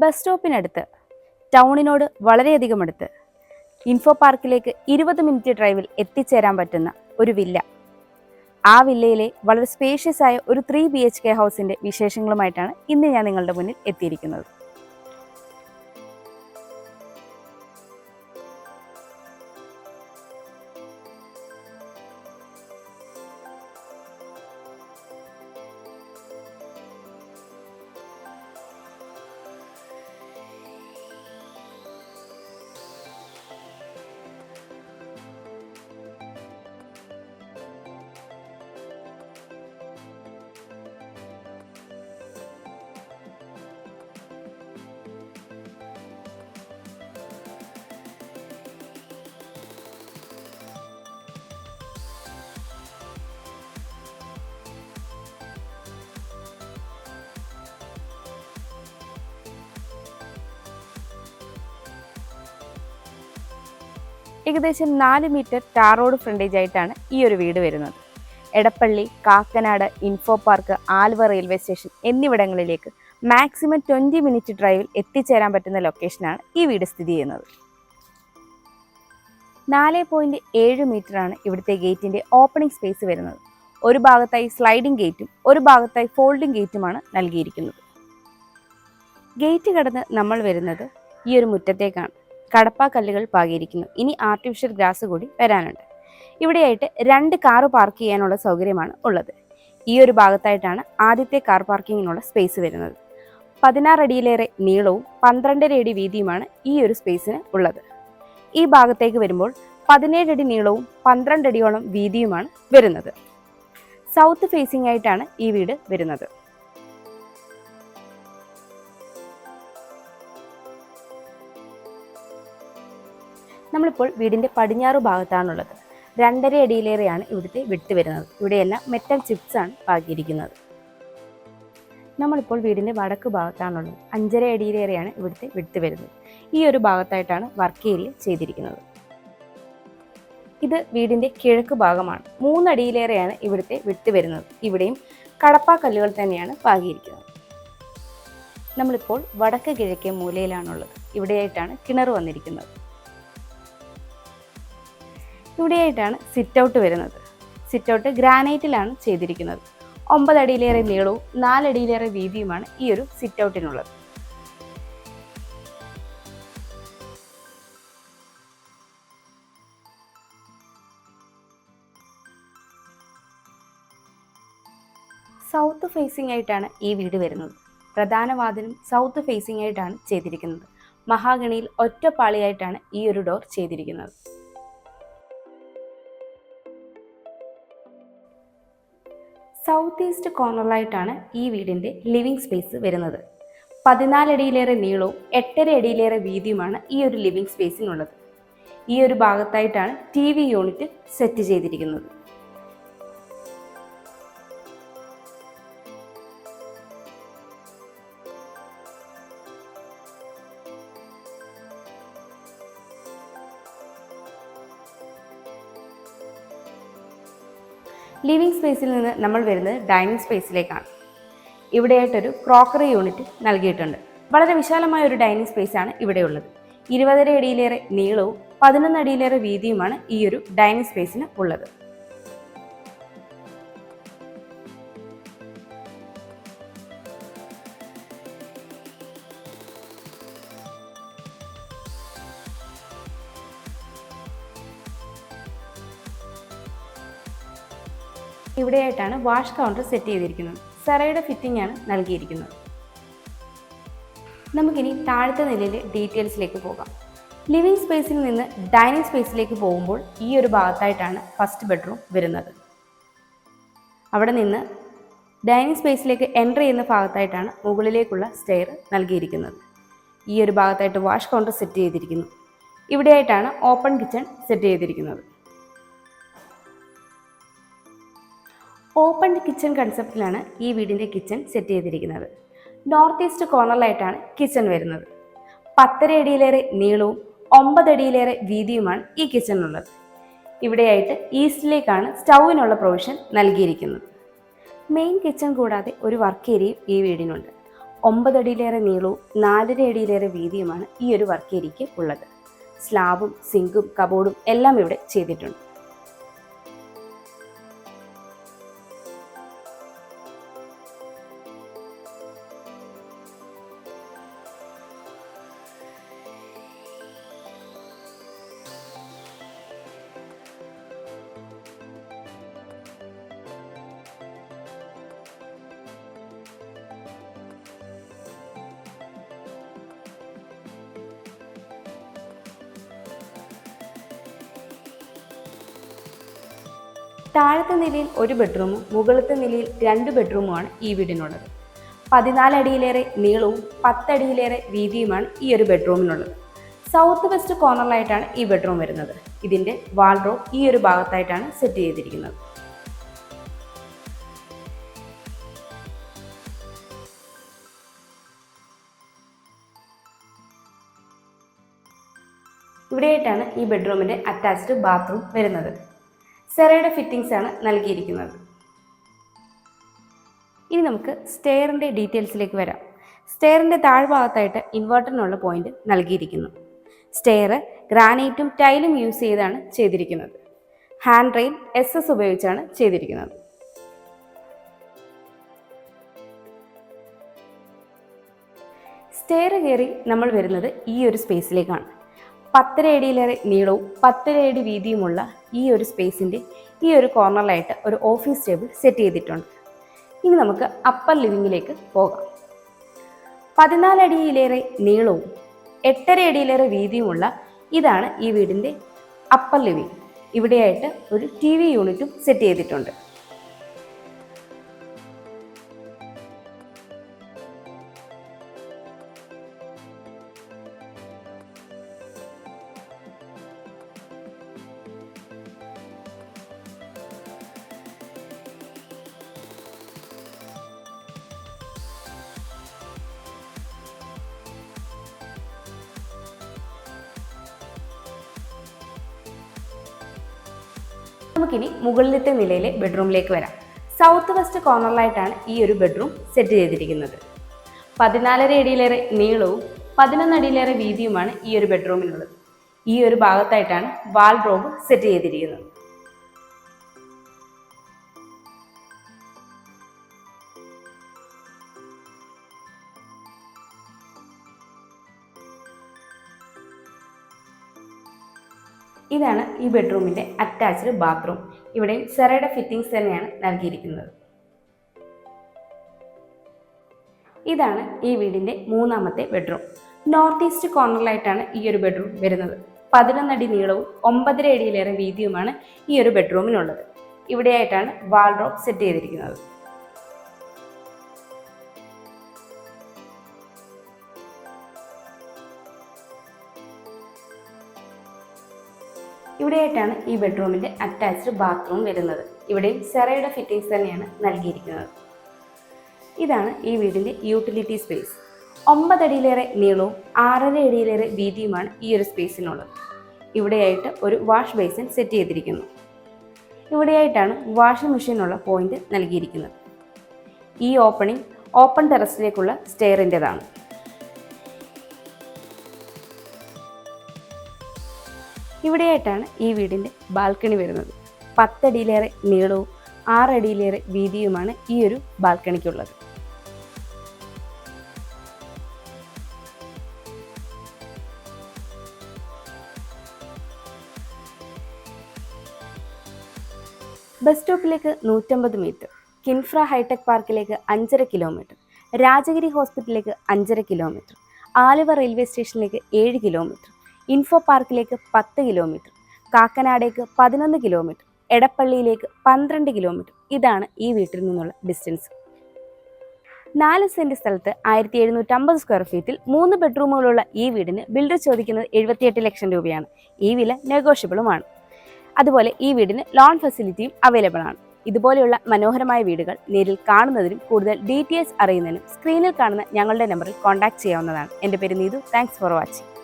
Bus സ്റ്റോപ്പിനടുത്ത്, ടൗണിനോട് വളരെയധികം അടുത്ത്, info പാർക്കിലേക്ക് 20 മിനിറ്റ് ഡ്രൈവിൽ എത്തിച്ചേരാൻ പറ്റുന്ന ഒരു വില്ല. ആ വില്ലയിലെ വളരെ സ്പേഷ്യസ് ആയ ഒരു 3 BHK ഹൗസിൻ്റെ വിശേഷങ്ങളുമായിട്ടാണ് ഇന്ന് ഞാൻ നിങ്ങളുടെ മുന്നിൽ എത്തിയിരിക്കുന്നത്. ഏകദേശം 4 മീറ്റർ ടാർ റോഡ് ഫ്രണ്ടേജ് ആയിട്ടാണ് ഈ ഒരു വീട് വരുന്നത്. Edappally, Kakkanad, info park, Aluva railway station എന്നിവിടങ്ങളിലേക്ക് മാക്സിമം 20 മിനിറ്റ് ഡ്രൈവിൽ എത്തിച്ചേരാൻ പറ്റുന്ന ലൊക്കേഷനാണ് ഈ വീട് സ്ഥിതി ചെയ്യുന്നത്. 4.7 മീറ്ററാണ് ഇവിടുത്തെ ഗേറ്റിൻ്റെ ഓപ്പണിംഗ് സ്പേസ് വരുന്നത്. ഒരു ഭാഗത്തായി സ്ലൈഡിംഗ് ഗേറ്റും ഒരു ഭാഗത്തായി ഫോൾഡിംഗ് ഗേറ്റുമാണ് നൽകിയിരിക്കുന്നത്. ഗേറ്റ് കടന്ന് നമ്മൾ വരുന്നത് ഈ ഒരു മുറ്റത്തേക്കാണ്. കടപ്പാക്കല്ലുകൾ പാകിയിരിക്കുന്നു. ഇനി ആർട്ടിഫിഷ്യൽ ഗ്രാസ് കൂടി വരാനുണ്ട്. ഇവിടെയായിട്ട് 2 കാറ് പാർക്ക് ചെയ്യാനുള്ള സൗകര്യമാണ് ഉള്ളത്. ഈ ഒരു ഭാഗത്തായിട്ടാണ് ആദ്യത്തെ കാർ പാർക്കിങ്ങിനുള്ള സ്പേസ് വരുന്നത്. 16 അടിയിലേറെ നീളവും 12.5 അടി വീതിയുമാണ് ഈ ഒരു സ്പേസിന് ഉള്ളത്. ഈ ഭാഗത്തേക്ക് വരുമ്പോൾ 17 അടി നീളവും 12 അടിയോളം വീതിയുമാണ് വരുന്നത്. സൗത്ത് ഫേസിംഗ് ആയിട്ടാണ് ഈ വീട് വരുന്നത്. നമ്മളിപ്പോൾ വീടിൻ്റെ പടിഞ്ഞാറ് ഭാഗത്താണുള്ളത്. 2.5 അടിയിലേറെയാണ് ഇവിടുത്തെ വിട്ട് വരുന്നത്. ഇവിടെയെല്ലാം മെറ്റൽ ചിപ്സ് ആണ് പാകിയിരിക്കുന്നത്. നമ്മളിപ്പോൾ വീടിൻ്റെ വടക്ക് ഭാഗത്താണുള്ളത്. 5.5 അടിയിലേറെയാണ് ഇവിടുത്തെ വിട്ട് വരുന്നത്. ഈ ഒരു ഭാഗത്തായിട്ടാണ് വർക്ക് ഏരിയ ചെയ്തിരിക്കുന്നത്. ഇത് വീടിൻ്റെ കിഴക്ക് ഭാഗമാണ്. 3 അടിയിലേറെയാണ് ഇവിടുത്തെ വിട്ട് വരുന്നത്. ഇവിടെയും കടപ്പാക്കല്ലുകൾ തന്നെയാണ് പാകിയിരിക്കുന്നത്. നമ്മളിപ്പോൾ വടക്ക് കിഴക്കേ മൂലയിലാണുള്ളത്. ഇവിടെയായിട്ടാണ് കിണർ വന്നിരിക്കുന്നത്. ഇവിടെയായിട്ടാണ് സിറ്റ് ഔട്ട് വരുന്നത്. സിറ്റ് ഔട്ട് ഗ്രാനൈറ്റിലാണ് ചെയ്തിരിക്കുന്നത്. 9 അടിയിലേറെ നീളവും 4 അടിയിലേറെ വീതിയുമാണ് ഈ ഒരു സിറ്റ് ഔട്ടിനുള്ളത്. സൗത്ത് ഫേസിംഗ് ആയിട്ടാണ് ഈ വീട് വരുന്നത്. പ്രധാന വാതിലും സൗത്ത് ഫേസിംഗ് ആയിട്ടാണ് ചെയ്തിരിക്കുന്നത്. മഹാഗണിയിൽ ഒറ്റപ്പാളിയായിട്ടാണ് ഈ ഒരു ഡോർ ചെയ്തിരിക്കുന്നത്. സൗത്ത് ഈസ്റ്റ് കോർണറിലായിട്ടാണ് ഈ വീടിൻ്റെ ലിവിംഗ് സ്പേസ് വരുന്നത്. 14 അടിയിലേറെ നീളവും 8.5 അടിയിലേറെ വീതിയുമാണ് ഈ ഒരു ലിവിംഗ് സ്പേസിനുള്ളത്. ഈ ഒരു ഭാഗത്തായിട്ടാണ് TV യൂണിറ്റ് സെറ്റ് ചെയ്തിരിക്കുന്നത്. ലിവിംഗ് സ്പേസിൽ നിന്ന് നമ്മൾ വരുന്നത് ഡൈനിങ് സ്പേസിലേക്കാണ്. ഇവിടെയായിട്ടൊരു ക്രോക്കറി യൂണിറ്റ് നൽകിയിട്ടുണ്ട്. വളരെ വിശാലമായ ഒരു ഡൈനിങ് സ്പേസാണ് ഇവിടെയുള്ളത്. 20 അടിയിലേറെ നീളവും 11 അടിയിലേറെ വീതിയുമാണ് ഈ ഒരു ഡൈനിങ് സ്പേസിന് ഉള്ളത്. ഇവിടെയായിട്ടാണ് വാഷ് കൗണ്ടർ സെറ്റ് ചെയ്തിരിക്കുന്നത്. സെറയുടെ ഫിറ്റിംഗ് ആണ് നൽകിയിരിക്കുന്നത്. നമുക്കിനി താഴത്തെ നിലയിലെ ഡീറ്റെയിൽസിലേക്ക് പോകാം. ലിവിംഗ് സ്പേസിൽ നിന്ന് ഡൈനിങ് സ്പേസിലേക്ക് പോകുമ്പോൾ ഈ ഒരു ഭാഗത്തായിട്ടാണ് ഫസ്റ്റ് ബെഡ്റൂം വരുന്നത്. അവിടെ നിന്ന് ഡൈനിങ് സ്പേസിലേക്ക് എൻ്റർ ചെയ്യുന്ന ഭാഗത്തായിട്ടാണ് മുകളിലേക്കുള്ള സ്റ്റെയർ നൽകിയിരിക്കുന്നത്. ഈ ഒരു ഭാഗത്തായിട്ട് വാഷ് കൗണ്ടർ സെറ്റ് ചെയ്തിരിക്കുന്നു. ഇവിടെയായിട്ടാണ് ഓപ്പൺ കിച്ചൺ സെറ്റ് ചെയ്തിരിക്കുന്നത്. ഓപ്പൺ കിച്ചൺ കൺസെപ്റ്റിലാണ് ഈ വീടിൻ്റെ കിച്ചൺ സെറ്റ് ചെയ്തിരിക്കുന്നത്. നോർത്ത് ഈസ്റ്റ് കോർണറിലായിട്ടാണ് കിച്ചൺ വരുന്നത്. 10.5 അടിയിലേറെ നീളവും 9 അടിയിലേറെ വീതിയുമാണ് ഈ കിച്ചണിനുള്ളത്. ഇവിടെയായിട്ട് ഈസ്റ്റിലേക്കാണ് സ്റ്റൗവിനുള്ള പ്രൊവിഷൻ നൽകിയിരിക്കുന്നത്. മെയിൻ കിച്ചൺ കൂടാതെ ഒരു വർക്ക് ഏരിയയും ഈ വീടിനുണ്ട്. 9 അടിയിലേറെ നീളവും 4.5 അടിയിലേറെ വീതിയുമാണ് ഈ ഒരു വർക്ക് ഏരിയയ്ക്ക് ഉള്ളത്. സ്ലാബും സിങ്കും കബോർഡും എല്ലാം ഇവിടെ ചെയ്തിട്ടുണ്ട്. താഴത്തെ നിലയിൽ ഒരു ബെഡ്റൂമും മുകളിലത്തെ നിലയിൽ 2 ബെഡ്റൂമുമാണ് ഈ വീടിനുള്ളത്. 14 അടിയിലേറെ നീളവും 10 അടിയിലേറെ വീതിയുമാണ് ഈ ഒരു ബെഡ്റൂമിനുള്ളത്. സൗത്ത് വെസ്റ്റ് കോർണറിലായിട്ടാണ് ഈ ബെഡ്റൂം വരുന്നത്. ഇതിൻ്റെ വാൾഡ്രോബ് ഈ ഒരു ഭാഗത്തായിട്ടാണ് സെറ്റ് ചെയ്തിരിക്കുന്നത്. ഇവിടെയായിട്ടാണ് ഈ ബെഡ്റൂമിൻ്റെ അറ്റാച്ച്ഡ് ബാത്റൂം വരുന്നത്. സെറയുടെ ഫിറ്റിംഗ്സ് ആണ് നൽകിയിരിക്കുന്നത്. ഇനി നമുക്ക് സ്റ്റെയറിൻ്റെ ഡീറ്റെയിൽസിലേക്ക് വരാം. സ്റ്റെയറിൻ്റെ താഴ്ഭാഗത്തായിട്ട് ഇൻവെർട്ടറിനുള്ള പോയിന്റ് നൽകിയിരിക്കുന്നു. സ്റ്റെയർ ഗ്രാനൈറ്റും ടൈലും യൂസ് ചെയ്താണ് ചെയ്തിരിക്കുന്നത്. ഹാൻഡ് റെയിൽ SS ഉപയോഗിച്ചാണ് ചെയ്തിരിക്കുന്നത്. സ്റ്റെയർ കയറി നമ്മൾ വരുന്നത് ഈ ഒരു സ്പേസിലേക്കാണ്. 10.5 അടിയിലേറെ നീളവും 10.5 അടി വീതിയുമുള്ള ഈ ഒരു സ്പേസിൻ്റെ ഈ ഒരു കോർണറിലായിട്ട് ഒരു ഓഫീസ് ടേബിൾ സെറ്റ് ചെയ്തിട്ടുണ്ട്. ഇനി നമുക്ക് അപ്പർ ലിവിങ്ങിലേക്ക് പോകാം. 14 അടിയിലേറെ നീളവും 8.5 അടിയിലേറെ വീതിയുമുള്ള ഇതാണ് ഈ വീടിൻ്റെ അപ്പർ ലിവിങ്. ഇവിടെയായിട്ട് ഒരു TV യൂണിറ്റും സെറ്റ് ചെയ്തിട്ടുണ്ട്. നമുക്കിനി മുകളിലത്തെ നിലയിലെ ബെഡ്റൂമിലേക്ക് വരാം. സൗത്ത് വെസ്റ്റ് കോർണറിലായിട്ടാണ് ഈ ഒരു ബെഡ്റൂം സെറ്റ് ചെയ്തിരിക്കുന്നത്. 14.5 അടിയിലേറെ നീളവും 11 അടിയിലേറെ വീതിയുമാണ് ഈ ഒരു ബെഡ്റൂമിനുള്ളത്. ഈ ഒരു ഭാഗത്തായിട്ടാണ് വാൾഡ്രോബ് സെറ്റ് ചെയ്തിരിക്കുന്നത്. ഇതാണ് ഈ ബെഡ്റൂമിൻ്റെ അറ്റാച്ച്ഡ് ബാത്റൂം. ഇവിടെ സെറയുടെ ഫിറ്റിംഗ്സ് തന്നെയാണ് നൽകിയിരിക്കുന്നത്. ഇതാണ് ഈ വീടിൻ്റെ മൂന്നാമത്തെ ബെഡ്റൂം. നോർത്ത് ഈസ്റ്റ് കോർണറിലായിട്ടാണ് ഈ ഒരു ബെഡ്റൂം വരുന്നത്. 11 അടി നീളവും 9.5 അടിയിലേറെ വീതിയുമാണ് ഈ ഒരു ബെഡ്റൂമിനുള്ളത്. ഇവിടെയായിട്ടാണ് വാൾഡ്രോബ് സെറ്റ് ചെയ്തിരിക്കുന്നത്. ഇവിടെയായിട്ടാണ് ഈ ബെഡ്റൂമിൻ്റെ അറ്റാച്ച്ഡ് ബാത്റൂം വരുന്നത്. ഇവിടെയും സെറയുടെ ഫിറ്റിംഗ്സ് തന്നെയാണ് നൽകിയിരിക്കുന്നത്. ഇതാണ് ഈ വീടിൻ്റെ യൂട്ടിലിറ്റി സ്പേസ്. 9 അടിയിലേറെ നീളവും 6.5 അടിയിലേറെ വീതിയുമാണ് ഈ ഒരു സ്പേസിനുള്ളത്. ഇവിടെയായിട്ട് ഒരു വാഷ് ബേസിൻ സെറ്റ് ചെയ്തിരിക്കുന്നു. ഇവിടെയായിട്ടാണ് വാഷിംഗ് മെഷീനുള്ള പോയിന്റ് നൽകിയിരിക്കുന്നത്. ഈ ഓപ്പണിംഗ് ഓപ്പൺ ടെറസിലേക്കുള്ള സ്റ്റെയറിൻ്റെതാണ്. ഇവിടെയായിട്ടാണ് ഈ വീടിൻ്റെ ബാൽക്കണി വരുന്നത്. 10 അടിയിലേറെ നീളവും 6 അടിയിലേറെ വീതിയുമാണ് ഈ ഒരു ബാൽക്കണിക്കുള്ളത്. ബസ് സ്റ്റോപ്പിലേക്ക് 150 മീറ്റർ, കിൻഫ്ര ഹൈടെക് പാർക്കിലേക്ക് 5.5 കിലോമീറ്റർ, രാജഗിരി ഹോസ്പിറ്റലിലേക്ക് 5.5 കിലോമീറ്റർ, ആലുവ റെയിൽവേ സ്റ്റേഷനിലേക്ക് 7 കിലോമീറ്റർ, ഇൻഫോ പാർക്കിലേക്ക് 10 കിലോമീറ്റർ, കാക്കനാടേക്ക് 11 കിലോമീറ്റർ, എടപ്പള്ളിയിലേക്ക് 12 കിലോമീറ്റർ. ഇതാണ് ഈ വീട്ടിൽ നിന്നുള്ള ഡിസ്റ്റൻസ്. 4 സെൻറ് സ്ഥലത്ത് 1750 സ്ക്വയർ ഫീറ്റിൽ 3 ബെഡ്റൂമുകളുള്ള ഈ വീടിന് ബിൽഡർ ചോദിക്കുന്നത് 78 ലക്ഷം രൂപയാണ്. ഈ വില നെഗോഷ്യബിളുമാണ്. അതുപോലെ ഈ വീടിന് ലോൺ ഫെസിലിറ്റിയും അവൈലബിൾ ആണ്. ഇതുപോലെയുള്ള മനോഹരമായ വീടുകൾ നേരിൽ കാണുന്നതിനും കൂടുതൽ ഡീറ്റെയിൽസ് അറിയുന്നതിനും സ്ക്രീനിൽ കാണുന്ന ഞങ്ങളുടെ നമ്പറിൽ കോൺടാക്ട് ചെയ്യാവുന്നതാണ്. എൻ്റെ പേര് നീതു. Thanks for watching.